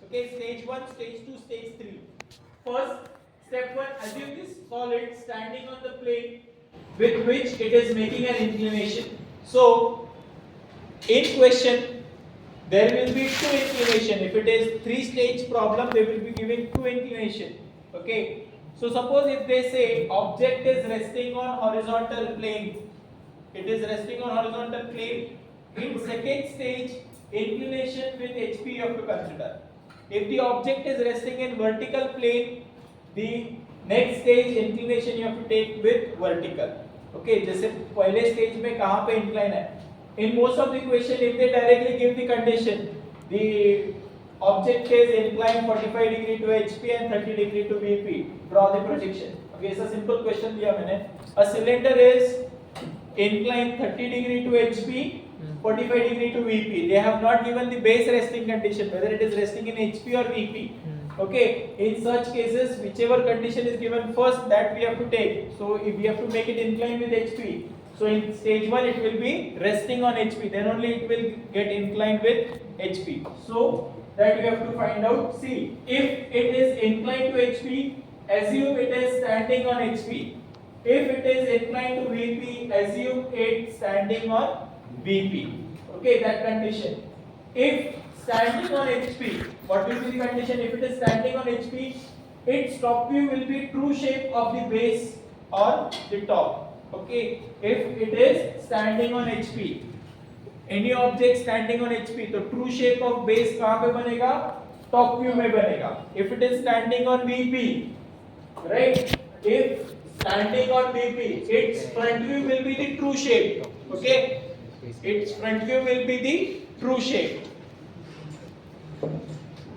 Okay, stage 1, stage 2, stage 3. First, step 1, assume this solid standing on the plane with which it is making an inclination. So, in question, there will be two inclination. If it is 3-stage problem, they will be giving two inclination. Okay. So suppose if they say object is resting on horizontal plane, it is resting on horizontal plane. In second stage, inclination with HP you have to consider. If the object is resting in vertical plane, the next stage inclination you have to take with vertical. Okay, जैसे पहले stage में कहाँ पे incline है? In most of the question, if they directly give the condition, the object is inclined 45 degree to HP and 30 degree to VP. Draw the projection. Okay, it's a simple question दिया मैंने. A cylinder is inclined 30 degree to HP, 45 degree to VP. They have not given the base resting condition, whether it is resting in HP or VP. Okay, in such cases, whichever condition is given first, that we have to take. So if we have to make it inclined with HP, so in stage 1 it will be resting on HP, then only it will get inclined with HP. So that you have to find out. See, if it is inclined to HP, assume it is standing on HP. If it is inclined to VP, assume it standing on VP. Okay, that condition. If standing on HP, what will be the condition? If it is standing on HP, its top view will be true shape of the base on the top. Okay, if it is standing on HP, any object standing on HP, तो true shape of base कहाँ पे बनेगा? Top view में बनेगा. If it is standing on VP, right? If standing on VP, its front view will be the true shape. Okay, its front view will be the true shape.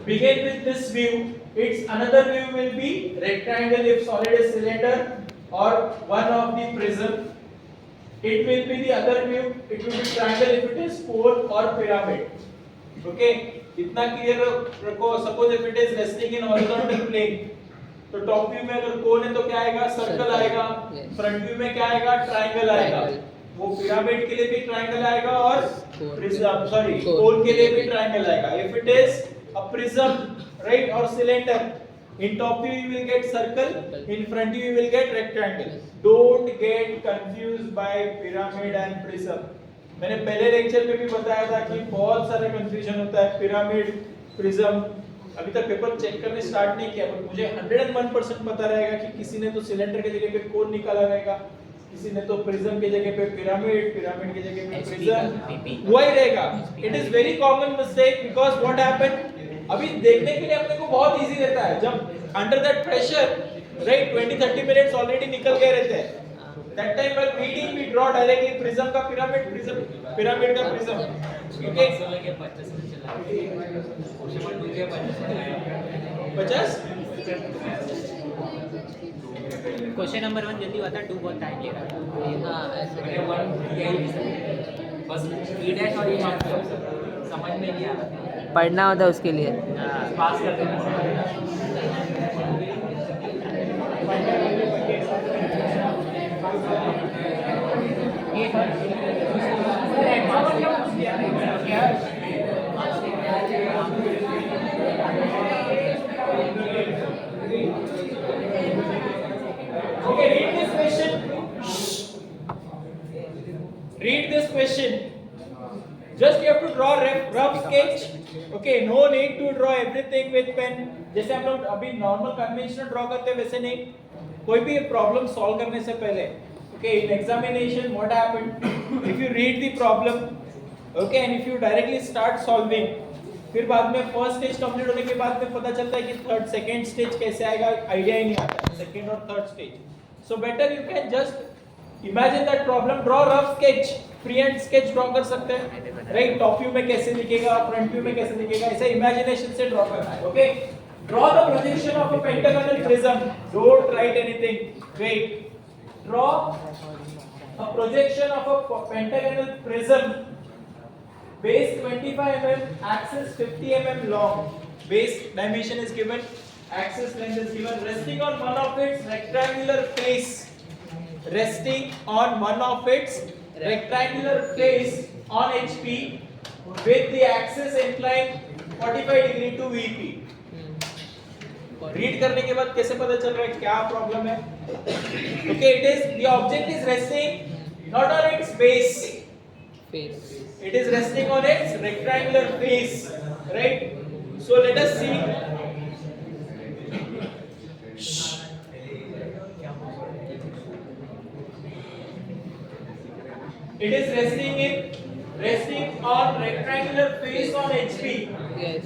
Begin with this view. Its another view will be rectangle if solid is cylinder, or one of the prism. It will be the other view. It will be triangle if it is cone or pyramid. Okay, इतना clear रखो. Suppose if it is resting in horizontal plane, तो top view में अगर cone है तो क्या आएगा? Circle आएगा. Front view में क्या आएगा? Triangle आएगा. वो pyramid के लिए भी triangle आएगा और prism, sorry, cone के लिए भी triangle आएगा. If it is a prism, right, or cylinder, in top view you will get circle, in front view you will get rectangle. Don't get confused by pyramid and prism. मैंने पहले lecture में भी बताया था कि बहुत सारे कंफ्यूजन होता है पिरामिड, प्रिज्म. अभी तक पेपर चेक करने स्टार्ट नहीं किया, पर मुझे 101% पता रहेगा कि किसी ने तो सिलेंडर के जगह पे कोन निकाला रहेगा, किसी ने तो प्रिज्म के जगह पे पिरामिड, पिरामिड के जगह पे प्रिज्म, वही रहेगा. It is very common mistake because what happened, अभी देखने के लिए अपने को बहुत इजी रहता है. जब under that pressure, right, 20-30 minutes already निकल गए रहते हैं. That time while reading we draw directly prism का पिरामिड, प्रिज्म पिरामिड का प्रिज्म. ओके, 50 क्वेश्चन नंबर 1 जल्दी बता, 2 बहुत टाइम लेगा. हाँ ऐसे 1 बस ई डैश और ये समझ में नहीं आ रहा, पढ़ना होता है उसके लिए. पास कर देना. Okay, read this question. Read this question. Just you have to draw rough sketch. Okay, no need to draw everything with pen. जैसे हम लोग अभी नॉर्मल कन्वेंशनल ड्रॉ करते हैं वैसे नहीं. कोई भी प्रॉब्लम सॉल्व करने से पहले, okay, in examination what happened, if you read the problem, okay, and if you directly start solving, फिर बाद में फर्स्ट स्टेज कंप्लीट होने के बाद में पता चलता है कि थर्ड सेकंड स्टेज कैसे आएगा, आइडिया ही नहीं आता सेकंड और third stage. So better you can just imagine that problem, draw rough sketch, free hand sketch draw कर सकते हैं, राइट. टॉप व्यू में कैसे दिखेगा, फ्रंट व्यू में कैसे दिखेगा, ऐसे इमेजिनेशन से ड्रॉ करना है. Okay, draw the projection of a pentagonal prism. Don't write anything, wait. Draw a projection of a pentagonal prism. Base 25 mm, axis 50 mm long. Base dimension is given, axis length is given. Resting on one of its rectangular face. Resting on one of its rectangular face on HP with the axis inclined 45 degree to VP। Read करने के बाद कैसे पता चल रहा है क्या problem है? Okay, it is the object is resting not on it's base, it is resting on its rectangular face, right? So let us see. It is resting on rectangular face on HP. Yes.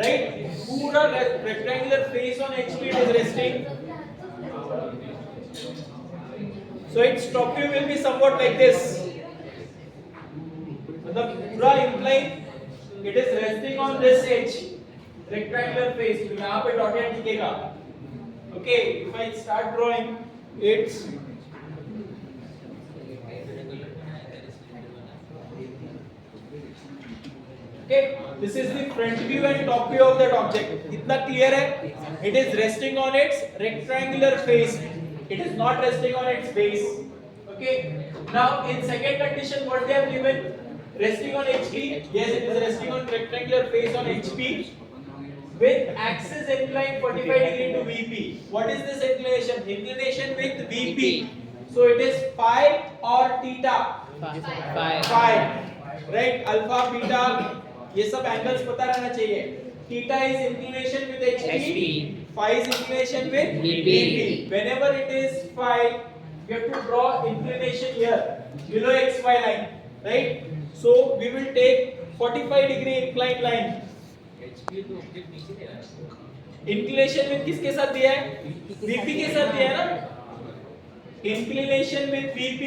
Right? पूरा rectangular face on HP it is resting. So its top view will be somewhat like this. The पूरा incline it is resting on this edge, rectangular face. तो यहाँ पे dotted दिखेगा. Okay, if I start drawing, it's okay. This is the front view and top view of that object. इतना clear है? It is resting on its rectangular face. It is not resting on its base. Okay. Now in second condition, what they have given? Resting on HP. Yes, it is resting on rectangular face on HP with axis inclined 45 degree to VP. What is this inclination? Inclination with VP. So it is phi or theta? Phi. Right? Alpha, beta. ये सब angles पता रहना चाहिए. Theta is inclination with HP. Phi is inclination with VP. Whenever it is phi, we have to draw inclination here below XY line. Right? So we will take 45 degree inclined line. Inclination with किसके साथ दिया है? VP के साथ दिया है ना? Inclination with VP.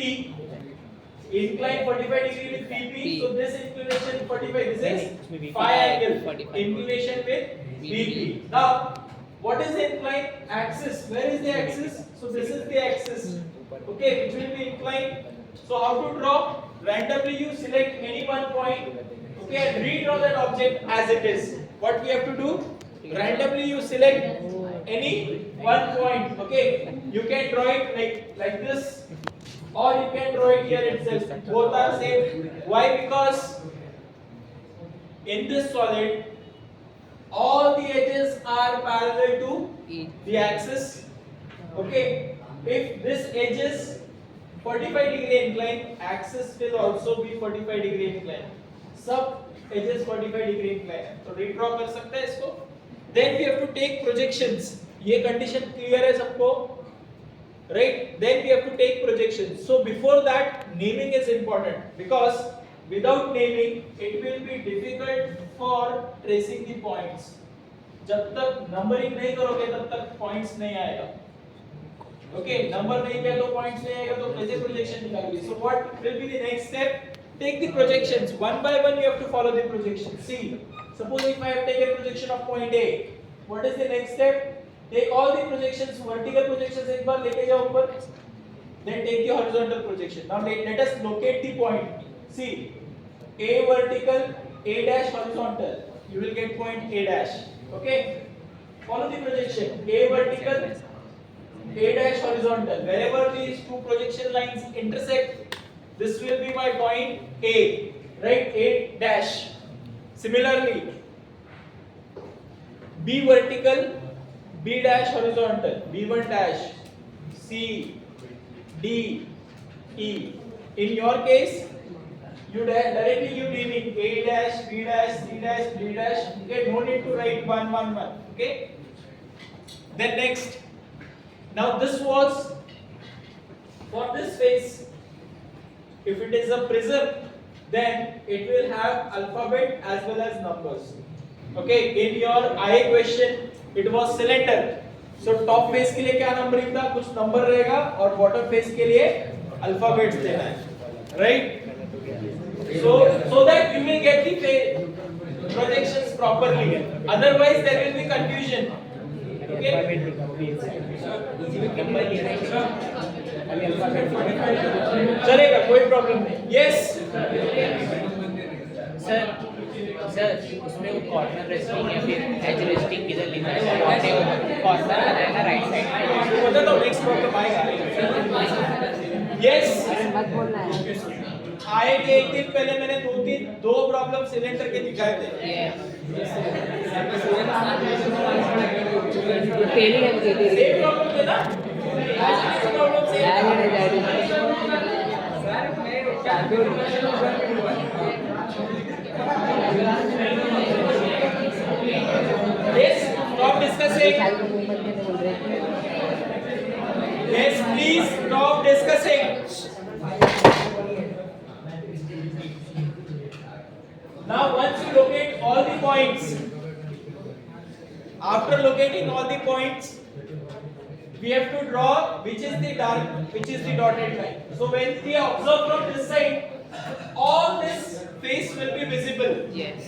Incline 45 degree with VP. So this inclination 45. This is phi angle. Inclination with VP. Now, what is the inclined axis? Where is the axis? So this is the axis. Okay, which will be inclined. So how to draw? Randomly you select any one point, okay, and redraw that object as it is. What we have to do? Randomly you select any one point, okay. You can draw it like this, or you can draw it here itself. Both are same. Why? Because in this solid, all the edges are parallel to the axis. Okay. If this edge is 45 degree incline, axis will also be 45 degree incline. Sub edges 45 degree incline. तो redraw कर सकते हैं इसको. Then we have to take projections. ये condition clear है सबको, right? Then we have to take projections. So before that, naming is important because without naming, it will be difficult for tracing the points. जब तक numbering नहीं करोगे तब तक points नहीं आएगा. Okay, number नहीं किया तो points नहीं आएगा तो कैसे projection निकालोगे? So what will be the next step? Take the projections one by one. You have to follow the projection. See, suppose if I have taken projection of point A, what is the next step? Take all the projections, vertical projections एक बार लेके जाओ ऊपर. Then take the horizontal projection. Now let us locate the point. See, A vertical, A dash horizontal. You will get point A dash. Okay. Follow the projection. A vertical, A dash horizontal. Wherever these two projection lines intersect, this will be my point A, right? A dash. Similarly, B vertical, B dash horizontal, B1 dash, C, D, E. In your case, you directly you naming A dash, B dash, C dash, D dash. Okay, no need to write 1, 1, 1. Okay. Then next. Now this was for this face. If it is a prism, then it will have alphabet as well as numbers. Okay, in your IA question, it was cylinder. So top face के लिए क्या numbering था? कुछ number रहेगा और bottom face के लिए alphabets देना है, right? So that you will get the projections properly. Otherwise, there will be confusion. Okay. चलेगा, कोई प्रॉब्लम नहीं. Yes. सर उसमें वो कॉर्नर रेस्टिंग या फिर एज रेस्टिंग किधर लिखा है? कॉर्नर बनाएगा राइट साइड में. बता दो नेक्स्ट प्रॉब्लम आएगा. Yes. आए थे एक दिन पहले मैंने दो प्रॉब्लम सिलेंडर के दिखाए थे। सेम प्रॉब्लम थे ना? Yes, stop discussing. Yes, please stop discussing. Now once you locate all the points, after locating all the points, we have to draw which is the dotted line. So when we observe from this side, all this face will be visible. Yes.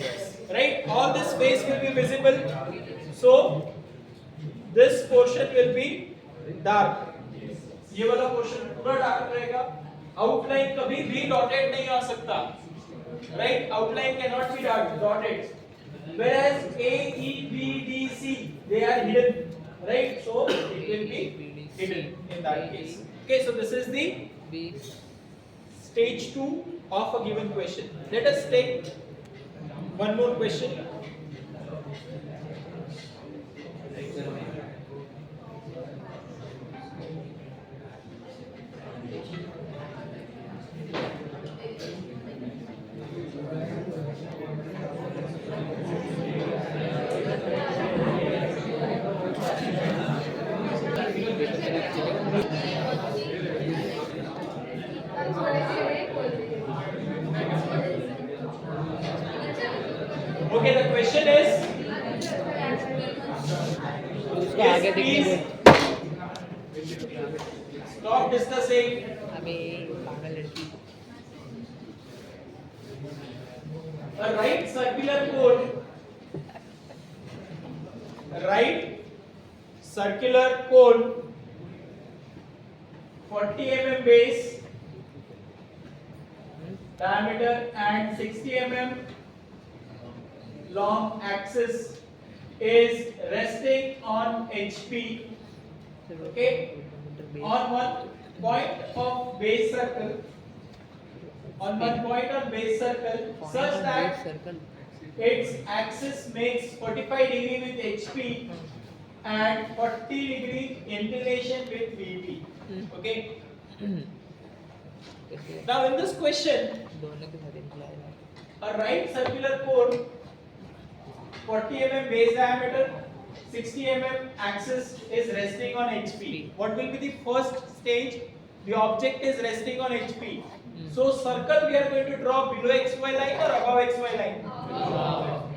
Right? All this face will be visible. So this portion will be dark. ये वाला portion पूरा dark रहेगा. Outline कभी भी dotted नहीं आ सकता. Right? Outline cannot be dotted. Whereas A, E, B, D, C, they are hidden. Right? So it will be hidden in that case. Okay, so this is the stage 2 of a given question. Let us take one more question. Okay, the question is, yes, please stop discussing. A right circular cone 40 mm base diameter and 60 mm long axis is resting on HP, okay, on one point of base circle, such that its axis makes 45 degree with HP and 40 degree inclination with VP. Okay. Now in this question, a right circular cone 40 mm base diameter, 60 mm axis is resting on HP. What will be the first stage? The object is resting on HP. So circle we are going to draw below XY line or above XY line?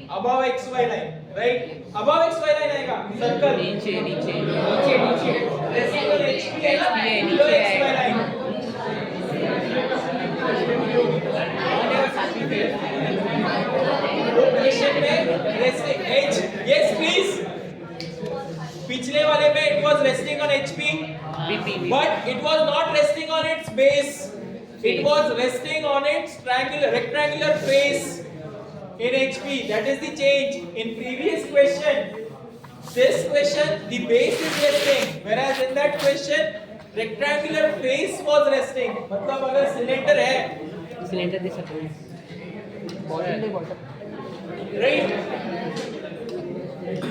Above XY line, right? Above XY line आएगा circle. नीचे. Resting on HP है below XY line. Question में resting H. Yes, please. पिछले वाले में it was resting on HP, but it was not resting on its base. It was resting on its rectangular face in HP. That is the change. In previous question, this question the base is resting, whereas in that question rectangular face was resting. मतलब अगर cylinder है, cylinder दे सकते हैं, bottom right?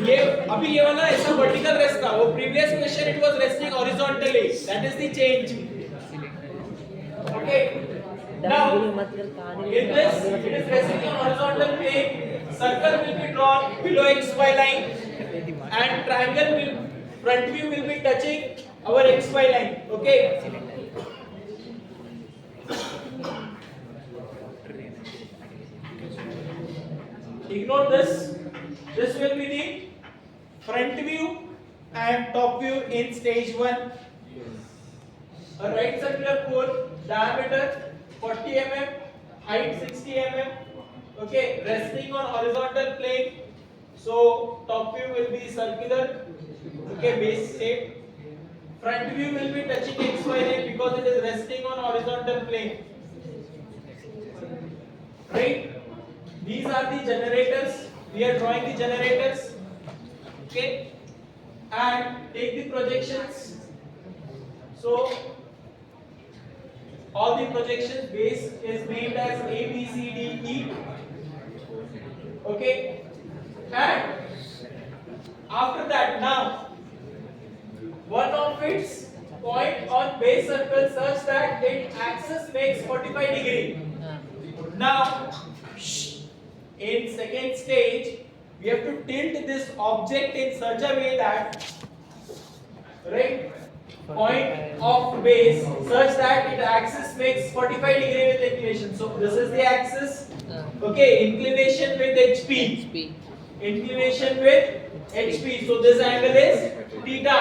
ये अभी ये वाला ऐसा वर्टिकल रेस्ट था, वो previous question it was resting horizontally. That is the change. Okay. Now, in this, it is resting on horizontal plane. Circle will be drawn below XY line, and front view will be touching our XY line. Okay. Ignore this. This will be the front view and top view in stage 1. A right circular cone, diameter 40 mm, height 60 mm, okay, resting on horizontal plane. So top view will be circular, okay, base shape. Front view will be touching XY line because it is resting on horizontal plane. Right? These are the generators. We are drawing the generators. Okay, and take the projections. So all the projections base is named as A, B, C, D, E. Okay, and after that, now one of its point on base circle such that its axis makes 45 degree. Now in second stage we have to tilt this object in such a way that, right, point of base such that its axis makes 45 degree with inclination. So this is the axis. Okay, inclination with HP. Inclination with HP. So this angle is theta.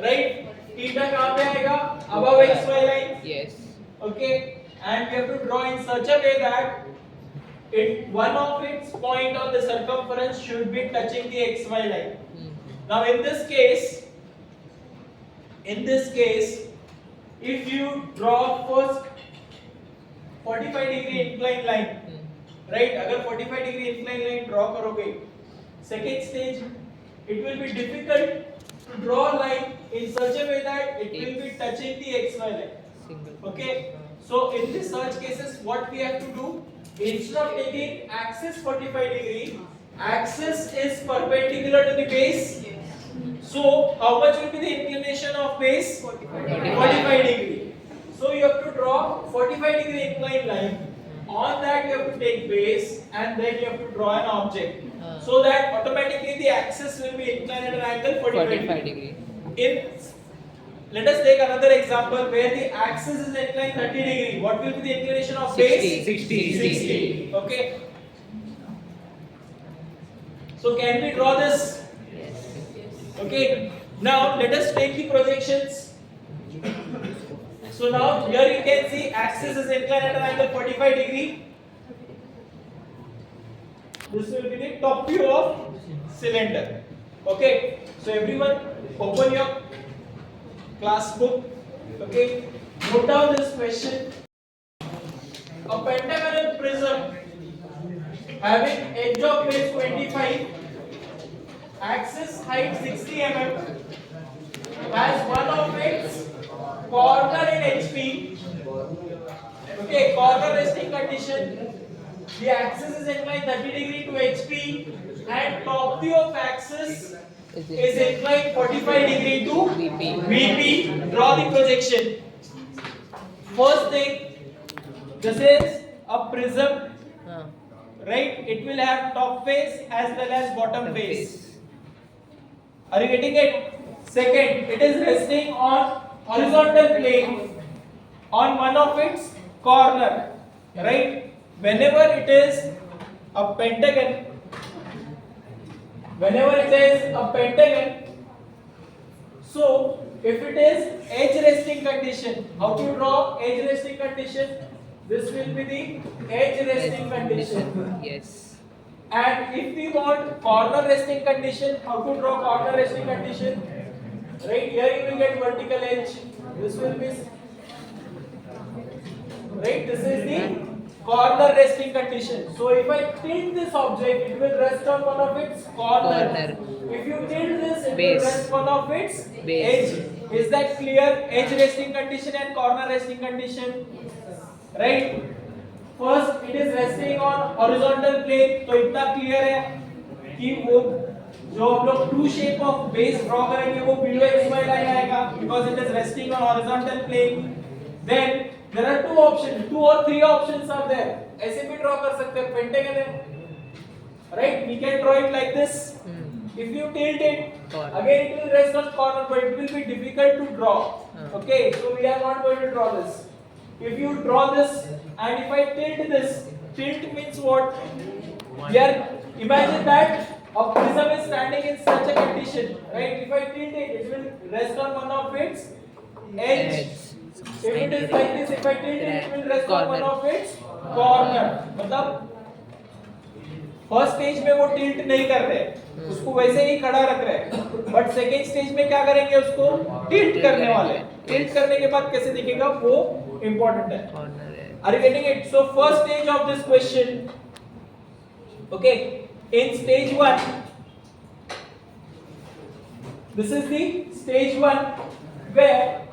Right? Theta कहाँ पे आएगा? Above XY line. Yes. Okay, and we have to draw in such a way that one of its point on the circumference should be touching the XY line. Now in this case, if you draw first 45 degree inclined line, right? अगर 45 degree inclined line draw करोगे, second stage it will be difficult to draw a line in such a way that it will be touching the XY line. Okay, so in this such cases what we have to do, instead of taking axis 45 degree, axis is perpendicular to the base. So how much will be the inclination of base? 45 degree. So you have to draw 45 degree inclined line. On that you have to take base and then you have to draw an object. So that automatically the axis will be inclined at an angle 45 degree. Let us take another example where the axis is inclined 30 degree. What will be the inclination of base? 60. Okay. So can we draw this? Okay. Now let us take the projections. So now here you can see axis is inclined at an angle 45 degree. This will be the top view of cylinder. Okay. So everyone open your class book. Okay. Note down this question. A pentagonal prism having edge of base 25, axis height 60 mm, has one of its corner in HP. Okay, corner resting condition. The axis is inclined 30 degree to HP and top view of axis is inclined 45 degree to VP. Draw the projection. First thing, this is a prism, right? It will have top face as well as bottom face. Are you getting it? Second, it is resting on horizontal plane on one of its corner, right? Whenever it is a pentagon, so if it is edge resting condition, how to draw edge resting condition? This will be the edge resting condition. Yes. And if we want corner resting condition, how to draw corner resting condition? Right here you will get vertical edge. This will be, right? This is the corner resting condition. So if I tilt this object, it will rest on one of its corner. If you tilt this, it will rest one of its edge. Is that clear? Edge resting condition and corner resting condition. Right? First, it is resting on horizontal plane. तो इतना clear है कि वो जो हम लोग true shape of base draw करेंगे वो below XY line आएगा because it is resting on horizontal plane. Then there are two options, 2 or 3 options are there. ऐसे भी draw कर सकते हैं, pentagon है, right? We can draw it like this. If you tilt it, again it will rest on corner, but it will be difficult to draw. Okay, so we are not going to draw this. If you draw this and if I tilt this, tilt means what? Here, imagine that a prism is standing in such a condition, right? If I tilt it, it will rest on one of its edge. If it is like this, if I tilt it, it will rest on one of its corner. मतलब first stage में वो tilt नहीं कर रहे, उसको वैसे ही खड़ा रख रहे हैं, बट सेकेंड स्टेज में क्या करेंगे, उसको टिल्ट करने वाले. टिल्ट करने के बाद कैसे दिखेगा वो important है. Are you getting it? So first stage of this question, okay, in stage 1, this is the stage 1 where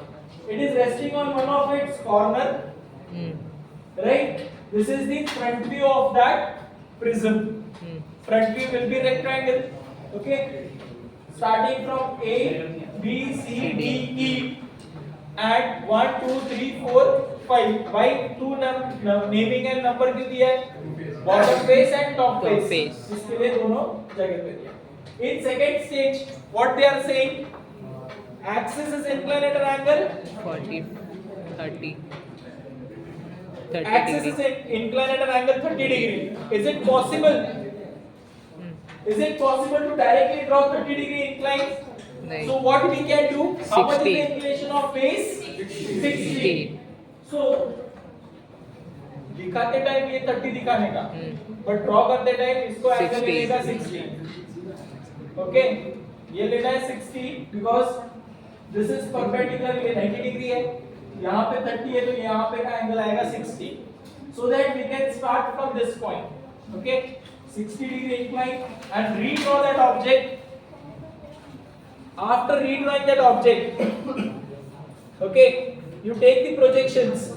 it is resting on one of its corner, right? This is the front view of that prism. Front view will be rectangle. Okay, starting from A, B, C, D, E, and 1, 2, 3, 4, 5. By two naming and number क्यों दिया है? Bottom face and top face. इसके लिए दोनों जगह पे दिया. In second stage, what they are saying? Axis is inclined at an angle 40, 30. Axis is inclined at an angle 30 degree. Is it possible? Is it possible to directly draw 30 degree incline? No. So what we can do? How much is 60. the inclination of face? 60. So दिखाते time ये 30 दिखाने का, but draw करते time इसको angle मिलेगा 60. Okay, ये लेना है 60 because this is perpendicular, ये 90 डिग्री है, यहाँ पे 30 है तो यहाँ पे का एंगल आएगा 60. So that we can start from this point. Okay, 60 degree incline and redraw that object. After redrawing that object, okay, you take the projections.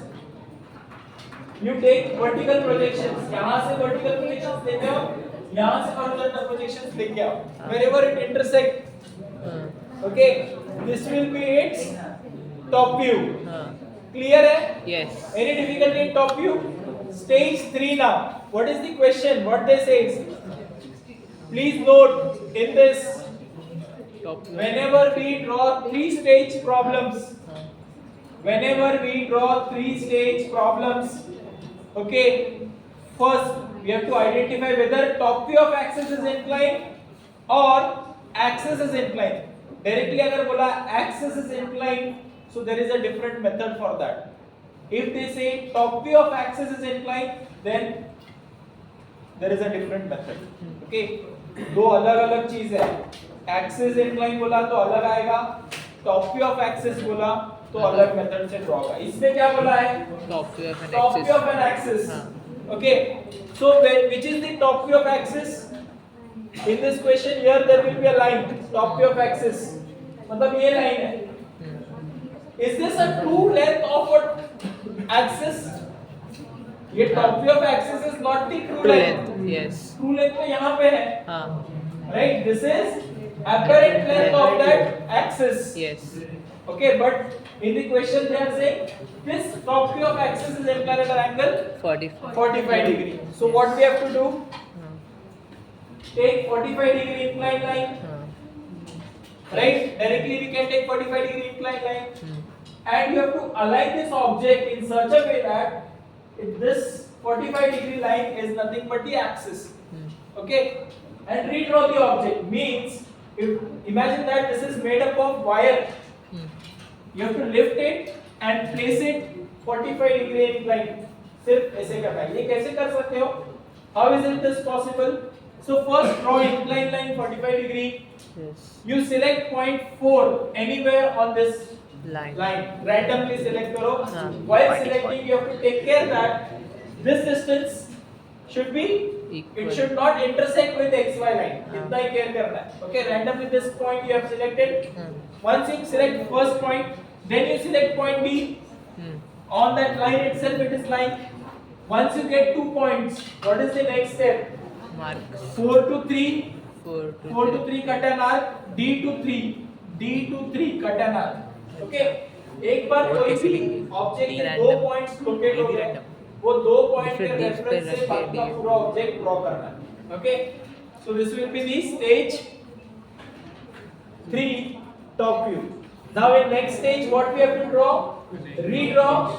You take vertical projections. यहाँ से vertical projections लेके आओ, यहाँ से horizontal projections लेके आओ. Wherever it intersect, okay, this will be its top view. Clear है? Yes. Any difficulty in top view? Stage 3 now. What is the question? What they say? Please note in this. Whenever we draw three-stage problems, okay, first we have to identify whether top view of axis is inclined or axis is inclined. Directly अगर बोला axis is inclined, so there is a different method for that. If they say top view of axis is inclined, then there is a different method. Okay, दो अलग-अलग चीज है. Axis incline बोला तो अलग आएगा, top view of axis बोला तो अलग मेथड से ड्रॉ होगा. इसमें क्या बोला है? Top view of an Top axis. view of an axis. Okay, so which is the top view of axis? In this question here there will be a line, top view of axis. मतलब ये line है. Is this a true length of what axis? ये top view of axis is not the true length. Yes. True length तो यहाँ पे है. हाँ. Right? This is apparent length of that axis. Yes. Okay, but in the question they are saying this top view of axis is inclined at an angle 45 degree. So what we have to do? Take 45 degree inclined line. Right? Directly we can take 45 degree inclined line. And you have to align this object in such a way that this 45 degree line is nothing but the axis. Okay? And redraw the object means, if imagine that this is made up of wire, you have to lift it and place it 45 degree incline. सिर्फ ऐसे करना है. ये कैसे कर सकते हो? How is it this possible? So first draw incline line 45 degree. Yes. You select point 4 anywhere on this Line. Randomly select करो. While selecting, you have to take care that this distance should be Equal. it should not intersect with the xy line. इतना ही care करना है. Okay, randomly this point you have selected. Once you select first point, then you select point B. On that line itself, it is line. Once you get 2 points, what is the next step? Mark. 4 to 3. 4 to 3 cut an arc. D to 3. D to 3 cut an arc. Okay. एक बार कोई भी object के 2 points locate हो गए, वो 2 point के reference से बाकी का पूरा ऑब्जेक्ट ड्रॉ करना है. Okay. So this will be the stage 3 top view. Now in next stage what we have to draw? Redraw.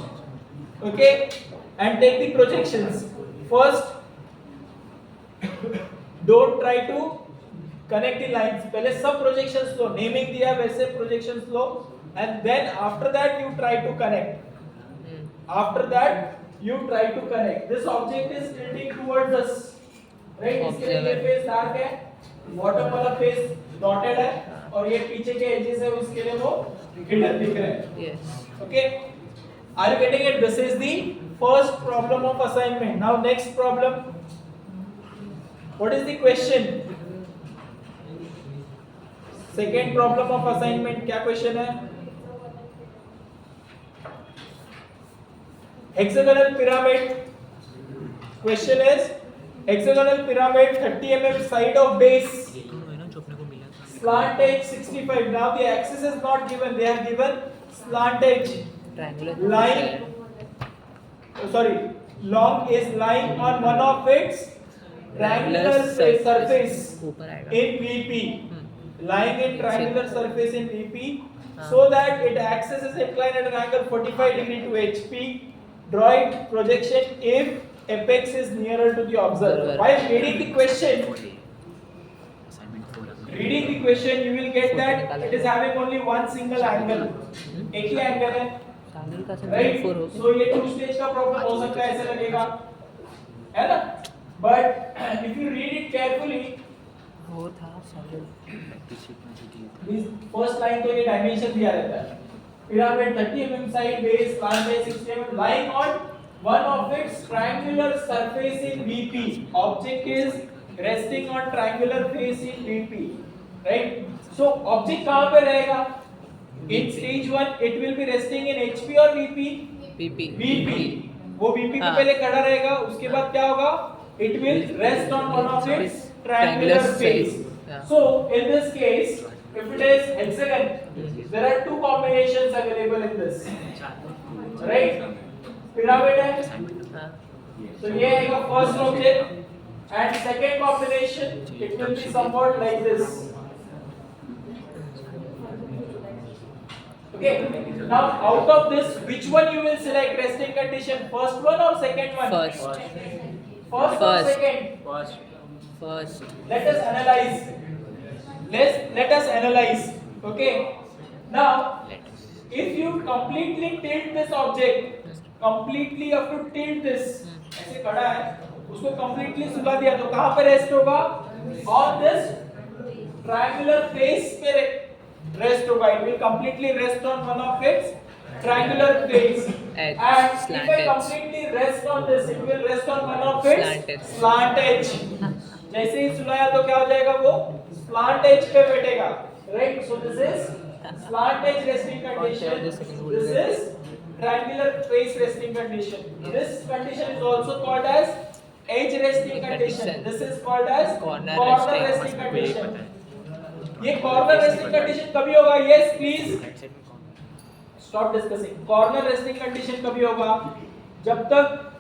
Okay, and take the projections. First don't try to connect the lines. पहले सब projections लो, naming दिया वैसे projections low, and then after that you try to connect. After that you try to connect. This object is tilting towards us, right? इसके लिए face dark है, bottom वाला face dotted है, और ये पीछे के edges है उसके लिए वो hidden दिख रहे हैं. Yes. Okay, are you getting it? This is the first problem of assignment. Now next problem. What is the question? Second problem of assignment क्या question है? hexagonal pyramid. Question is hexagonal pyramid 30 mm side of base, slant edge 65. Now the axis is not given, they have given slant edge. Line, long is lying on one of its triangular surface in VP. Lying in triangular surface in VP, so that its axis is inclined at an angle 45 degree to HP. Draw it projection if apex is nearer to the observer. While reading the question, you will get that it is having only one single angle. एक ही angle है, right? So ये two stage का problem हो सकता है, ऐसे लगेगा, है ना? But if you read it carefully, this first line तो ये dimension दिया रहता है. Pyramid 30 mm side base, slant base 60 mm, lying on one of its triangular surface in VP. Object is resting on triangular face in VP, right? So object कहाँ पे रहेगा? In stage 1 it will be resting in HP or VP? VP. वो VP पे पहले खड़ा रहेगा, उसके बाद क्या होगा? It will rest on one of its triangular face. So in this case, if it is hexagon, there are two combinations available in this, right? Pyramid है, so ये आएगा first object, and second combination it will be somewhat like this. Okay, now out of this, which one you will select resting condition? First one or second one? First or second? First. Let us analyze. Let us analyze. Okay. Now, if you completely tilt this object, completely you have to tilt this. ऐसे खड़ा है, उसको completely सुला दिया तो कहाँ पे rest होगा? On this triangular face पे rest होगा. It will completely rest on one of its triangular face. And if I completely rest on this, it will rest on one of its slant edge. जैसे ही सुलाया तो क्या हो जाएगा वो? Slant edge पे बैठेगा, right? So this is slant edge resting condition. This is triangular face resting condition. This condition is also called as edge resting condition. This is called as corner resting condition. ये corner resting condition कभी होगा? Yes, please. Stop discussing. Corner resting condition कभी होगा? जब तक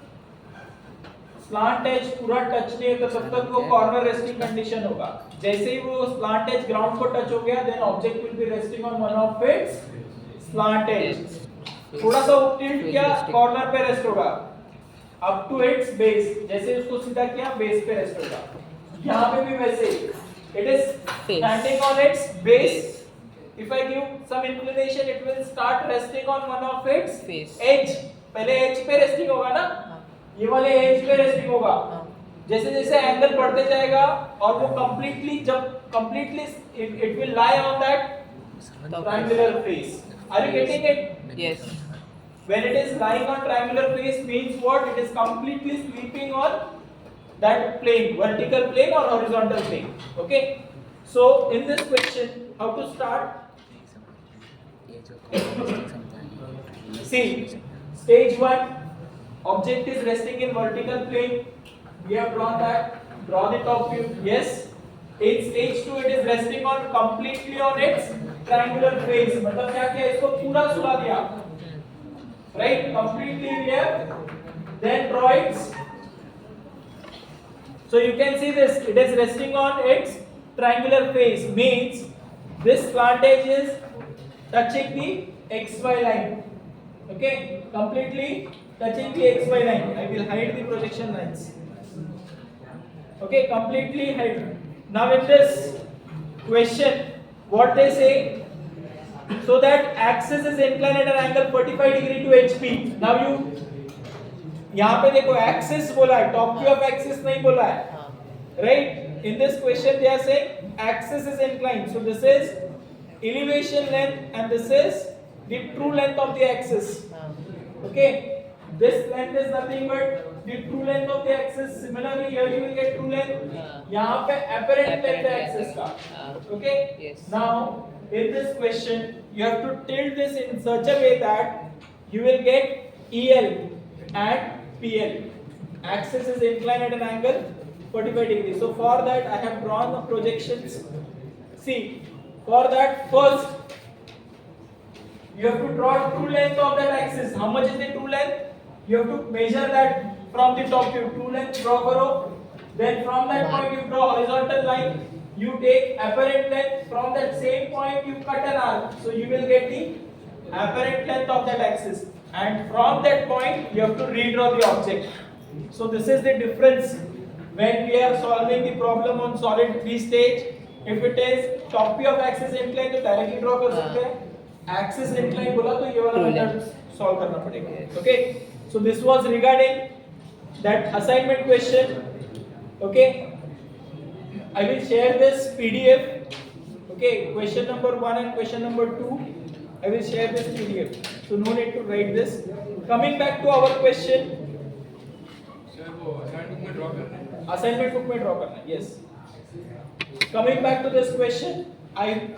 slant edge पूरा touch नहीं है तब तक वो corner resting condition होगा. जैसे ही वो slant edge ground को टच हो गया, then object will be resting on one of its slant edge. थोड़ा सा tilt किया, corner पे rest होगा. Up to its base, जैसे उसको सीधा किया, base पे rest होगा. यहाँ पे भी वैसे, it is standing on its base. If I give some inclination, it will start resting on one of its edge. पहले edge पे resting होगा ना? ये वाले edge पे resting होगा. जैसे जैसे एंगल बढ़ते जाएगा और वो completely it will lie on that triangular face. Are you getting it? Yes. When it is lying on triangular face means what? It is completely sleeping on that plane, vertical plane or horizontal plane. Okay. So in this question, how to start? See, stage 1, object is resting in vertical plane. We have drawn that. Draw the top view. Yes. In stage 2, it is resting on completely on its triangular face. मतलब क्या किया? इसको पूरा सुला दिया. Right? Completely we have. Then draw it. So you can see this. It is resting on its triangular face. Means this slant edge is touching the XY line. Okay? Completely touching the XY line. I will hide the projection lines. Okay, completely hide. Now in this question, what they say, so that axis is inclined at an angle 45 degree to HP. Now you, यहाँ पे देखो axis बोला है, top view of axis नहीं बोला है, right? In this question they are saying axis is inclined. So this is elevation length and this is the true length of the axis. Okay. This length is nothing but the true length of the axis. Similarly, here you will get true length. यहाँ पे apparent length है axis का. Okay. Yes. Now, in this question, you have to tilt this in such a way that you will get EL. and PL. Axis is inclined at an angle 45 degrees. So for that I have drawn the projections. See, for that first you have to draw true length of that axis. How much is the true length? You have to measure that from the top view. True length draw karo. Then from that point you draw horizontal line. You take apparent length. From that same point you cut an arc. So you will get the apparent length of that axis. And from that point you have to redraw the object. So this is the difference when we are solving the problem on solid 3 stage. If it is top view of axis inclined तो directly draw कर सकते हैं. Axis inclined बोला तो ये वाला method solve करना पड़ेगा. Okay. So this was regarding that assignment question. Okay. I will share this PDF. Okay. Question number 1 and question number 2. I will share this PDF. So no need to write this. Coming back to our question. Assignment book में draw करना है. Yes. Coming back to this question, I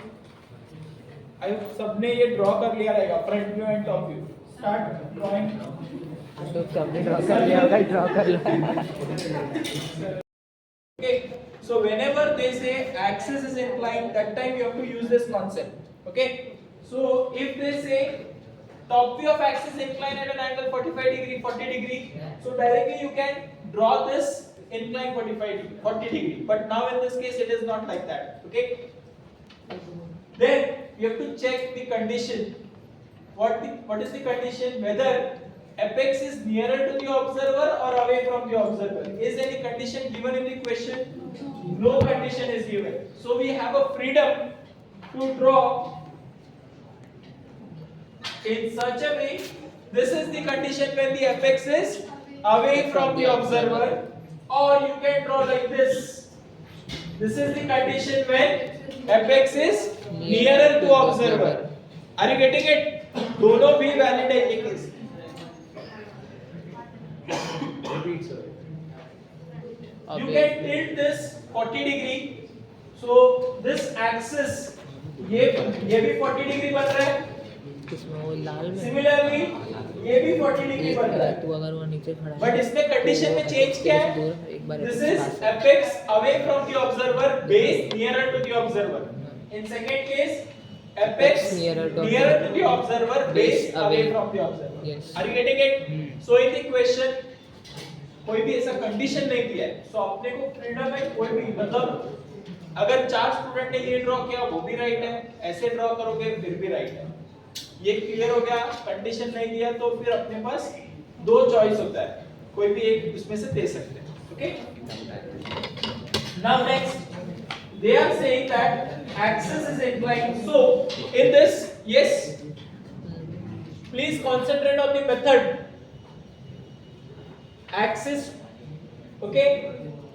सबने ये draw कर लिया रहेगा front view and top view. Start drawing. तो सबने ड्रॉ कर लिया होगा, ड्रॉ कर लो. Okay. So whenever they say axis is inclined, that time you have to use this concept. Okay. So if they say top view of axis inclined at an angle 45 degree, 40 degree, so directly you can draw this incline 40 degree. But now in this case it is not like that. Okay. Then you have to check the condition. What is the condition? Whether apex is nearer to the observer or away from the observer. Is any condition given in the question? No condition is given. So we have a freedom to draw in such a way. This is the condition when the apex is away from the observer, or you can draw like this. This is the condition when apex is nearer to observer. Are you getting it? दोनों भी valid है ये case. You can tilt this 40 degree. So this axis ये भी 40 degree बन रहा है. किसमें वो लाल में. Similarly ये भी 40 degree बन रहा है. तू अगर वो नीचे खड़ा है. But इसमें condition में change क्या है? This is apex away from the observer, base nearer to the observer. In second case, apex nearer to the observer, base away from the observer. Yes. Are you getting it? So in the question कोई भी ऐसा condition नहीं दिया है. So अपने को freedom है कोई भी मतलब अगर 4 स्टूडेंट ने ये ड्रॉ किया वो भी राइट है, ऐसे ड्रॉ करोगे फिर भी राइट है. ये क्लियर हो गया. कंडीशन नहीं दिया तो फिर अपने पास दो चॉइस होता है, कोई भी एक उसमें से दे सकते हैं. Okay. Now next, they are saying that axis is inclined. So in this, yes, please concentrate on the method. Axis. Okay.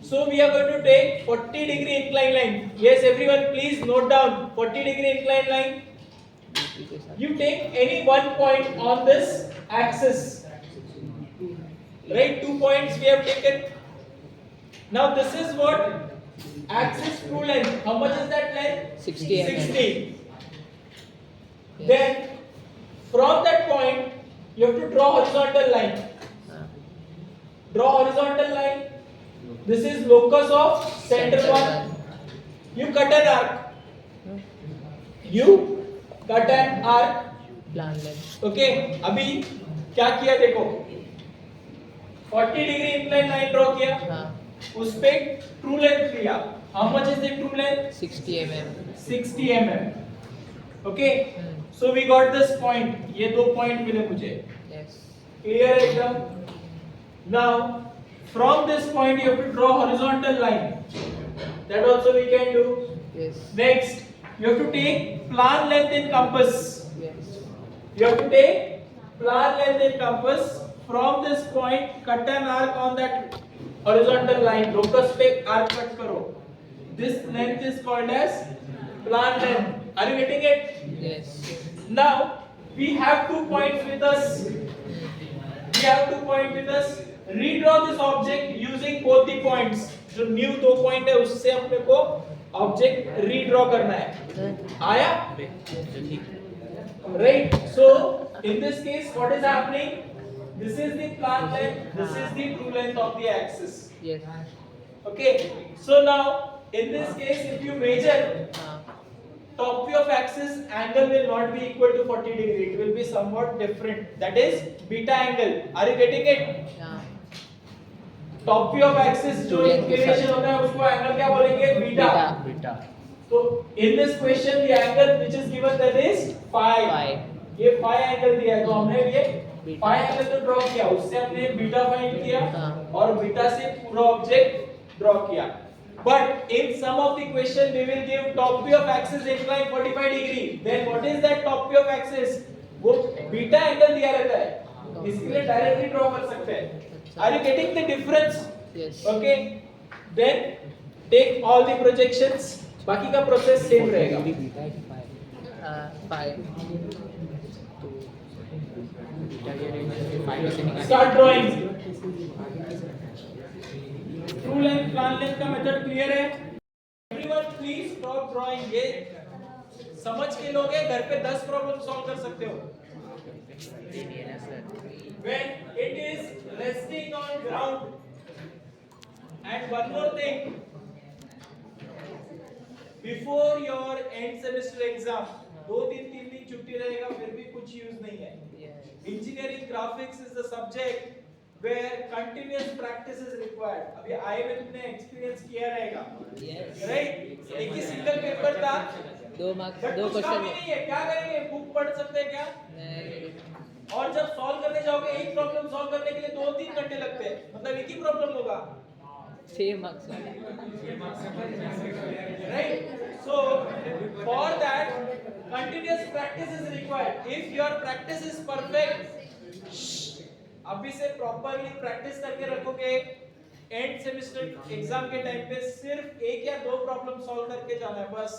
So we are going to take 40 degree inclined line. Yes, everyone, please note down 40 degree inclined line. You take any one point on this axis. Right, 2 points we have taken. Now this is what axis true length. How much is that length? 60 mm. 60. Then from that point you have to draw horizontal line. Draw horizontal line. This is locus of center one. You cut an arc. You cut an arc. Plan length. Okay. अभी क्या किया देखो. 40 degree incline line draw किया. हाँ. उस पे true length लिया. How much is the true length? 60 mm. 60 mm. Okay. So we got this point. ये दो point मिले मुझे. Yes. Clear एकदम. Now from this point you have to draw horizontal line. That also we can do. Yes. Next you have to take plan length in compass. Yes. You have to take plan length in compass. From this point cut an arc on that horizontal line. Locus पे arc cut करो. This length is called as plan length. Are you getting it? Yes. Now we have 2 points with us. We have 2 points with us. Redraw this object using both the points. जो new 2 point है उससे अपने को object redraw करना है. आया? Right. So in this case what is happening? This is the plan length, this is the true length of the axis. Yes. Okay, so now in this case, if you measure top view of axis, angle will not be equal to 40 degree. It will be somewhat different. That is beta angle. Are you getting it? Yeah. Top view of axis जो inclination होता है उसको angle क्या बोलेंगे? Beta. Beta. So in this question, the angle which is given that is phi. ये phi angle दिया है तो हमने ये phi angle तो draw किया. उससे हमने beta find किया और beta से पूरा object draw किया. But in some of the question we will give top view of axis inclined 45 degree. Then what is that top view of axis? वो beta angle दिया रहता है. इसके लिए directly draw कर सकते हैं. Are you getting the difference? Yes. Okay. Then take all the projections. बाकी का process same रहेगा. Start drawing. True length, plan length का method clear है? Everyone please stop drawing. ये समझ के लोग हैं घर पे 10 प्रॉब्लम सॉल्व कर सकते हो. When it is resting on ground. And one more thing. Before your end semester exam, 2-3 दिन छुट्टी रहेगा फिर भी कुछ यूज नहीं है. Engineering graphics is the subject where continuous practice is required. अभी आए में तुमने एक्सपीरियंस किया रहेगा. Right? एक ही सिंगल पेपर था. 2 मार्क्स 2 क्वेश्चन क्वेश्चन नहीं है. क्या करेंगे? बुक पढ़ सकते हैं क्या? और जब सॉल्व करने जाओगे एक प्रॉब्लम सॉल्व करने के लिए 2-3 घंटे लगते हैं. मतलब एक ही प्रॉब्लम होगा. 6 marks. Right? So for that continuous practice is required. If your practice is perfect, अभी से प्रॉपरली प्रैक्टिस करके रखोगे एंड सेमेस्टर एग्जाम के टाइम पे सिर्फ 1 या 2 प्रॉब्लम सॉल्व करके जाना है बस.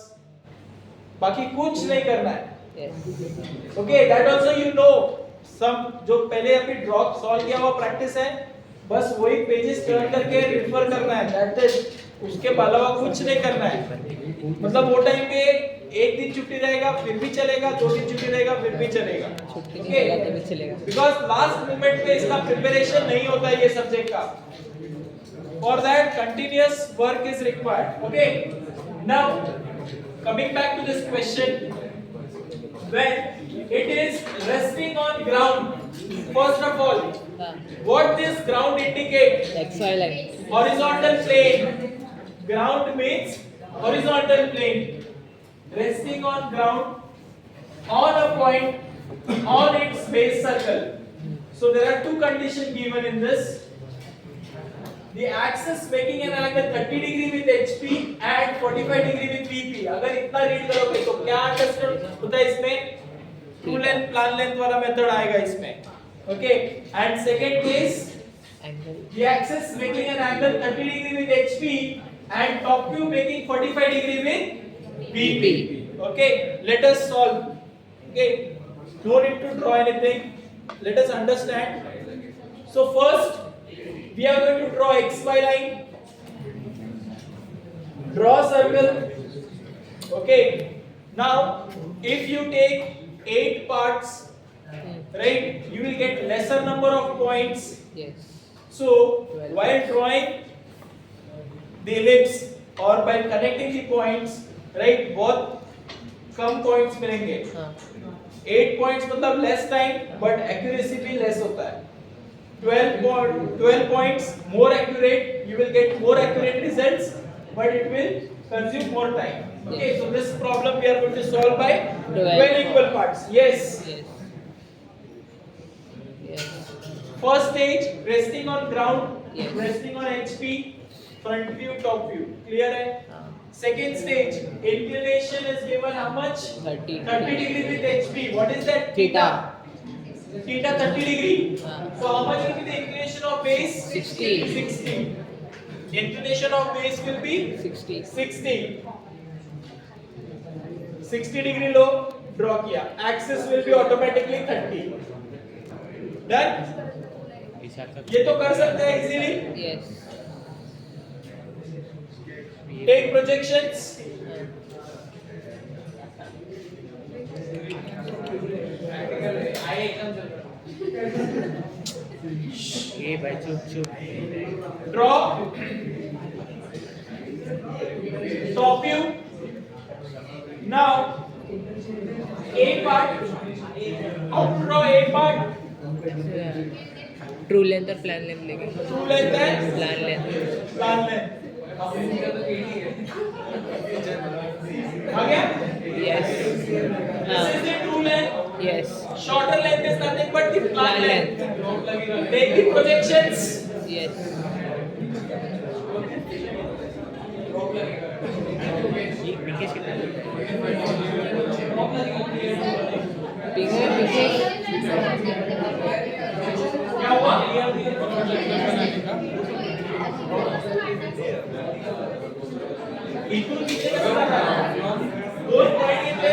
बाकी कुछ नहीं करना है. Okay, that also you know some जो पहले अभी ड्रॉप सॉल्व किया हुआ प्रैक्टिस है बस वही पेजेस टर्न करके रेफर करना है. दैट इज उसके अलावा कुछ नहीं करना है. मतलब वो टाइम पे एक दिन छुट्टी रहेगा फिर भी चलेगा, 2 दिन छुट्टी रहेगा फिर भी चलेगा. ओके, बिकॉज़ लास्ट मोमेंट पे इसका प्रिपरेशन नहीं होता है ये सब्जेक्ट का. For that continuous work is required. Okay, now coming back to this question. When it is resting on ground, first of all, what this ground indicate? XY line. Horizontal plane. Ground means horizontal plane. Resting on ground on a point on its base circle. So there are 2 conditions given in this. The axis making an angle 30 degree with HP and 45 degree with VP. अगर इतना read करोगे तो क्या understand होता है इसमें? True length plan length वाला method आएगा इसमें. Okay, and second case the axis making an angle 30 degree with HP and top view making 45 degree with VP. Okay, let us solve. Okay, no need to draw anything. Let us understand. So first we are going to draw XY line. Draw circle. Okay, now if you take 8 parts, right, you will get lesser number of points. Yes. So while drawing the ellipse or by connecting the points, right, बहुत कम points मिलेंगे. 8 points मतलब less time but accuracy भी less होता है. 12 points more accurate, you will get more accurate results but it will consume more time. Okay, so this problem we are going to solve by 12 equal parts. Yes. First stage, resting on ground, resting on HP, front view, top view. Clear hai? Second stage, inclination is given how much? 30 degree with HP. What is that? Theta. Theta 30 degree. So how much will be the inclination of base? 60. Inclination of base will be 60. 60 degree low draw किया. Axis will be automatically 30. Done? ये तो कर सकते हैं easily. Yes. Take projections. ए भाई चुप चुप. Draw top view. Now A part. How to draw A part? True length और प्लान लेंथ लेंगे. True length and plan length. plan length. आ गया? Yes. This is the true length. Yes. Shorter length is nothing but the plan Plan length. Take the projections. Yes. ये पीके कितना? पीके पीके. क्या हुआ? इनको पीछे का क्या था? दो पॉइंट के थे.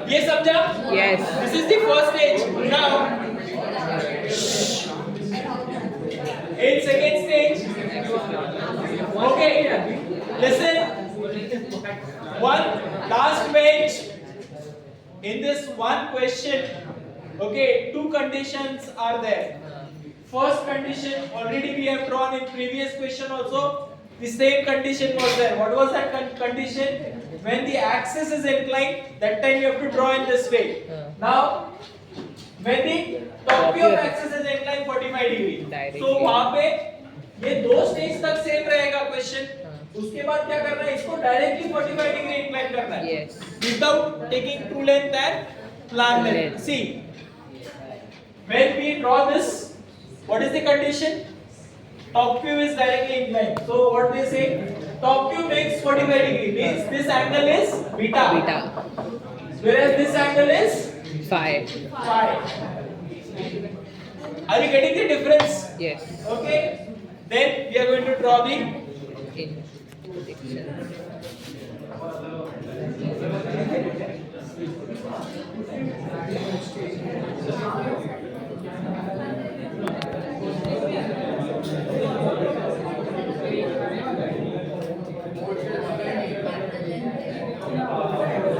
ये समझा? Yes. This is the first stage. Now, in second stage, okay, listen. One last page. In this one question, okay, two conditions are there. First condition already we have drawn in previous question also. The same condition was there. What was that condition? When the axis is inclined, that time you have to draw in this way. Now, when the top view of axis is inclined 45 degree. So वहाँ पे ये दो stage तक same रहेगा question. उसके बाद क्या करना है? इसको डायरेक्टली 45 डिग्री इंक्लाइन करना है. Yes. Without taking true length and plan length. See, when we draw this, what is the condition? Top view is directly inclined. So what they say? Top view makes 45 degree. Means this angle is beta. Beta. Whereas this angle is 5. phi. Are you getting the difference? Yes. Okay. Then we are going to draw the In projection.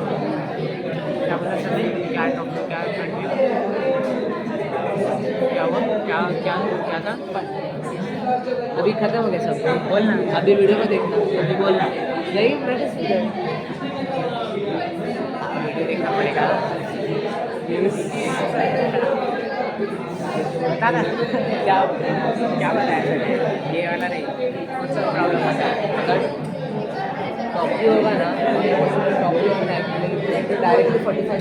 क्या बोला sir? क्या topic क्या continue? क्या हुआ? क्या क्या क्या था? अभी खत्म हो गया सब. बोलना. अभी वीडियो को देखना. अभी बोलना. नहीं प्रैक्टिस वीडियो देखना पड़ेगा. बता ना क्या क्या बताया सर? ये वाला नहीं. कौन सा प्रॉब्लम आता है? अगर टॉपी होगा ना, टॉपी होगा तो डायरेक्टली 45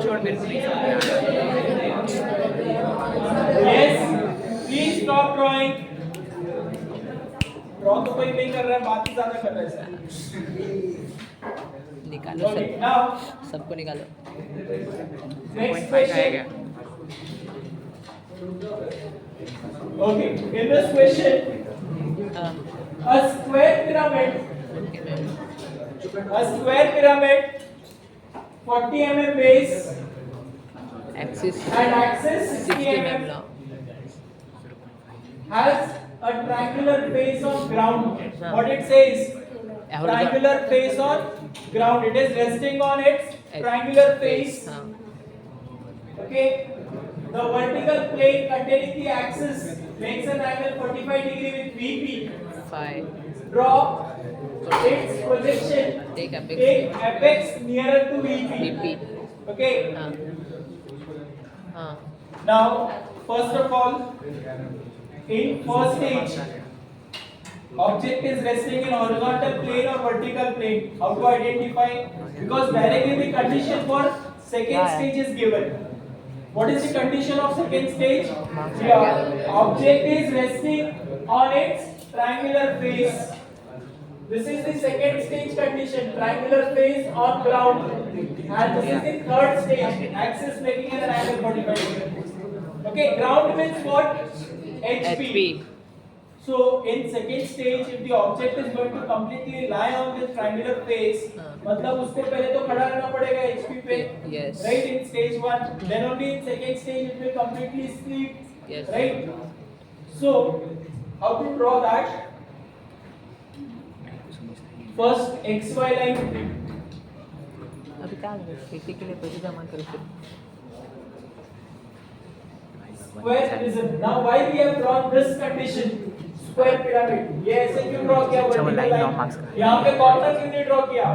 छोड़ मेरे को नहीं समझ. yes. Please stop drawing. Draw तो कोई नहीं कर रहा है, बात ही ज्यादा कर रहा है सर. निकालो Okay. सब. Now सबको निकालो. next question. Okay. In this question, हाँ. a square pyramid, a square pyramid, 40 mm base axis and axis 60 60 mm mm has a triangular face on ground. What it says? Triangular face on ground. It is resting on its triangular face. हाँ. Okay. The vertical plane containing the axis makes an angle 45 degree with VP. 5. Draw its projection. Take Take apex nearer to VP. VP. Okay. हाँ. हाँ. Now, first of all, in first stage, object is resting in horizontal plane or vertical plane. How to identify? Because directly the condition for second stage is given. What is the condition of second stage? Yeah, object is resting on its triangular face. This is the second stage condition, triangular face on ground. And this is the third stage, axis making an angle 45 degree. Okay, ground means what? HP. So in second stage, if the object is going to completely lie on this triangular face, मतलब उसको पहले तो खड़ा रहना पड़ेगा HP पे, Yes. right? In stage 1, then only in second stage it will completely sleep, Yes. right? So how to draw that? First XY line. अभी क्या खेती के लिए पैसे जमा करो फिर Square prism. Now why we have drawn this condition? Square pyramid. ये ऐसे क्यों draw किया vertical line? यहाँ पे corner क्यों नहीं draw किया?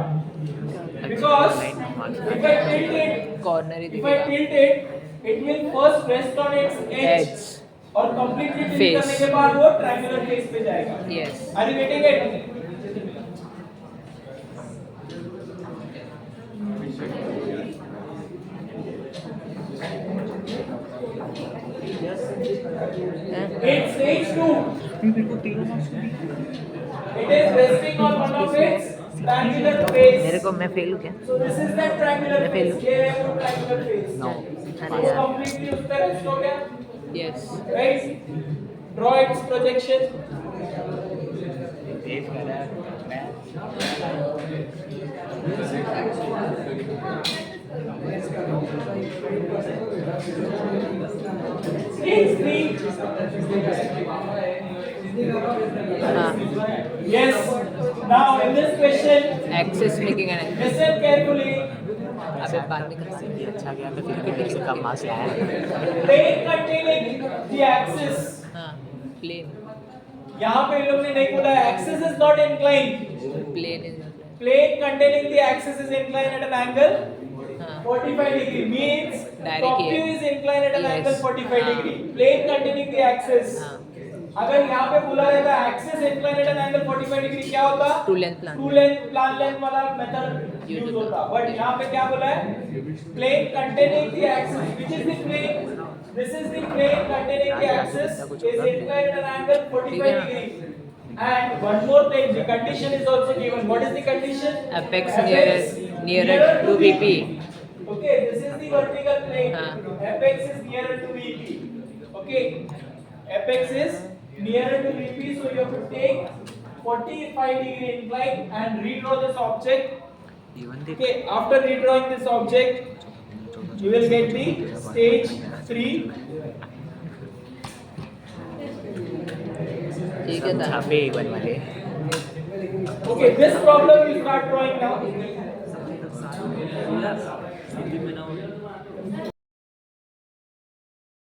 Because if I tilt it, corner he if I tilt it, it will first rest on its edge. और completely tilt Face. करने के बाद वो triangular face पे जाएगा. Yes. Are you getting it? It's stage 2. It is resting on one of its triangular face. मेरे को मैं फेल हूँ क्या So this is that triangular मैं fail face. ये है वो triangular face. No. वो completely उस पर rest हो गया. Yes Right? Draw its projection. Stage 3. Yes. Now in this question, axis making an listen carefully. अबे बात नहीं कर सकती अच्छा गया तो फिर किसी का मास लाया Plane containing the axis. हाँ प्लेन यहाँ पे इन लोग ने नहीं बोला axis is not inclined. Plane is Plane containing the axis is inclined at an angle हाँ 45 degree. Means Direct top here. view is inclined at an Yes. angle 45 हाँ. degree. Plane containing the axis. हाँ अगर यहाँ पे बोला रहता axis inclined at an angle 45 degree क्या होता? Two length plan Two length plan length वाला मेथड यूज होता. But यहाँ पे क्या बोला है? Plane containing the axis. Which is the plane? This is the plane containing the axis is inclined at an angle 45 degree. And one more thing, the condition is also given. What is the condition? Apex nearer to VP. Okay, this is the vertical plane. हाँ. Apex is nearer to VP. Okay, apex is nearer to VP, so you have to take 45 degree incline and redraw this object. Okay, after redrawing this object, you will get the stage 3. ठीक है था छापे एक बार वाले Okay, this problem you start drawing now.